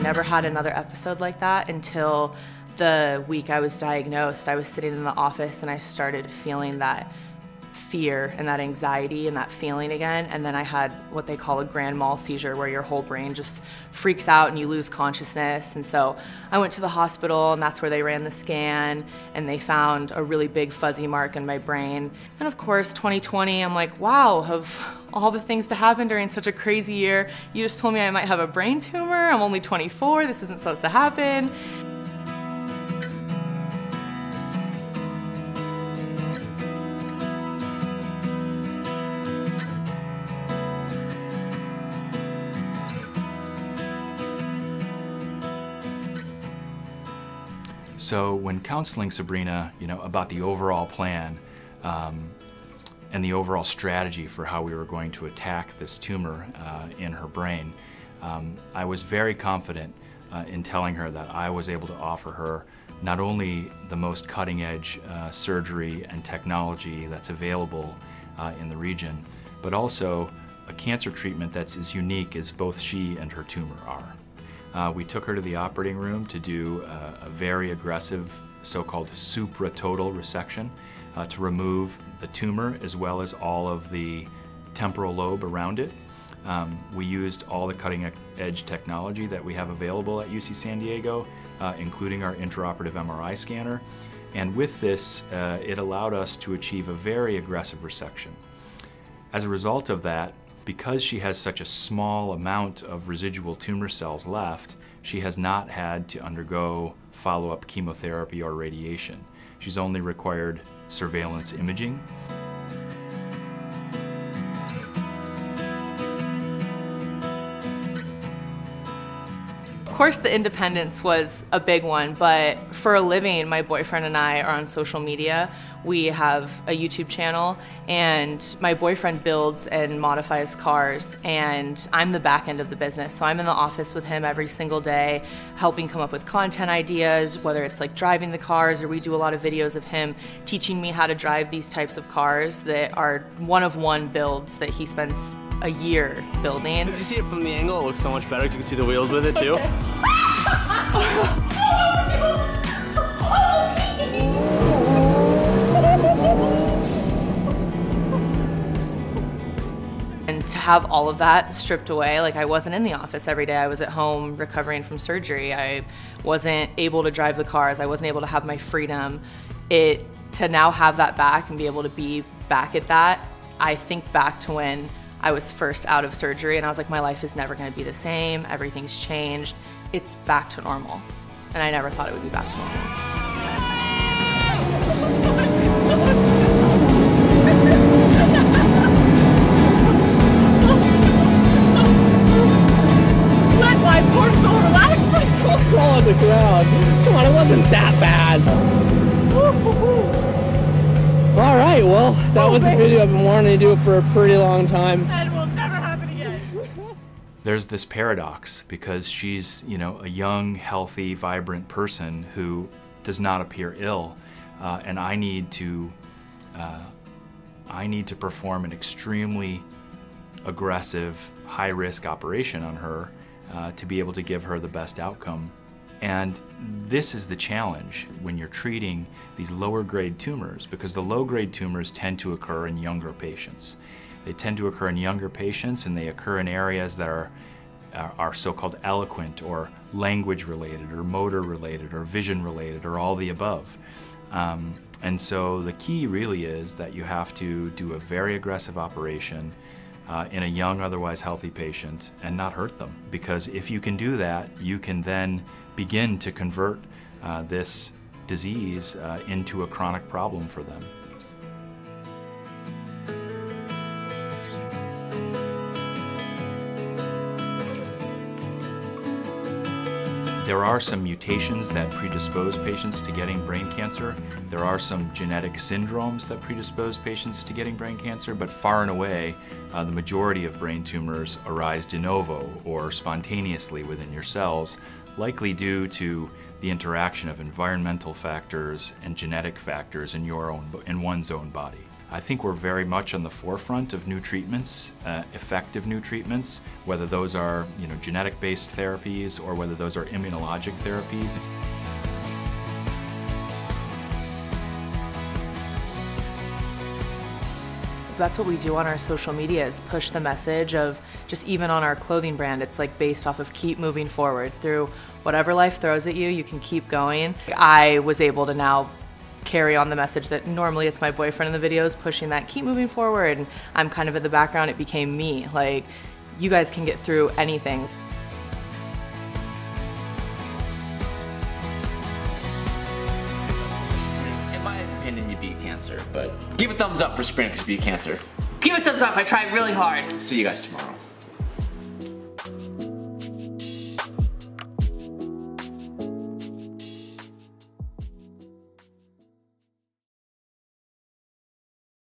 never had another episode like that until the week I was diagnosed. I was sitting in the office and I started feeling that fear and that anxiety and that feeling again, and then I had what they call a grand mal seizure, where your whole brain just freaks out and you lose consciousness. And so I went to the hospital, and that's where they ran the scan, and they found a really big fuzzy mark in my brain. And of course 2020, I'm like, wow, of all the things to happen during such a crazy year, you just told me I might have a brain tumor. I'm only 24, this isn't supposed to happen. So when counseling Sabrina, about the overall plan and the overall strategy for how we were going to attack this tumor in her brain, I was very confident in telling her that I was able to offer her not only the most cutting-edge surgery and technology that's available in the region, but also a cancer treatment that's as unique as both she and her tumor are. We took her to the operating room to do a very aggressive so-called supratotal resection to remove the tumor as well as all of the temporal lobe around it. We used all the cutting-edge technology that we have available at UC San Diego, including our intraoperative MRI scanner. And with this, it allowed us to achieve a very aggressive resection. As a result of that, because she has such a small amount of residual tumor cells left, she has not had to undergo follow-up chemotherapy or radiation. She's only required surveillance imaging. Of course, the independence was a big one, but for a living, my boyfriend and I are on social media. We have a YouTube channel, and my boyfriend builds and modifies cars, and I'm the back end of the business. So I'm in the office with him every single day, helping come up with content ideas, whether it's like driving the cars, or we do a lot of videos of him teaching me how to drive these types of cars that are one-of-one builds that he spends a year building. If you see it from the angle, it looks so much better because you can see the wheels with it too. Okay. And to have all of that stripped away, like I wasn't in the office every day, I was at home recovering from surgery. I wasn't able to drive the cars, I wasn't able to have my freedom. To now have that back and be able to be back at that, I think back to when I was first out of surgery and I was like, my life is never gonna be the same, everything's changed, it's back to normal. And I never thought it would be back to normal. Let my poor soul relax. Don't crawl on the ground. Come on, it wasn't that bad. All right, well, that was a video I've been wanting to do for a pretty long time. And will never happen again. There's this paradox because she's, a young, healthy, vibrant person who does not appear ill, and I need to perform an extremely aggressive, high-risk operation on her to be able to give her the best outcome. And this is the challenge when you're treating these lower grade tumors, because the low grade tumors tend to occur in younger patients. They tend to occur in younger patients, and they occur in areas that are so-called eloquent or language related or motor related or vision related or all the above. And so the key really is that you have to do a very aggressive operation in a young, otherwise healthy patient and not hurt them. Because if you can do that, you can then begin to convert this disease into a chronic problem for them. There are some mutations that predispose patients to getting brain cancer. There are some genetic syndromes that predispose patients to getting brain cancer, but far and away, the majority of brain tumors arise de novo or spontaneously within your cells, likely due to the interaction of environmental factors and genetic factors in one's own body. I think we're very much on the forefront of new treatments, effective new treatments, whether those are genetic-based therapies or whether those are immunologic therapies. That's what we do on our social media, is push the message of, just even on our clothing brand, it's like based off of keep moving forward. Through whatever life throws at you, you can keep going. I was able to now carry on the message that normally it's my boyfriend in the videos pushing that keep moving forward, and I'm kind of in the background. It became me. Like, you guys can get through anything. And you beat cancer, but give a thumbs up for Sabrina because you beat cancer. Give it a thumbs up, I tried really hard. See you guys tomorrow.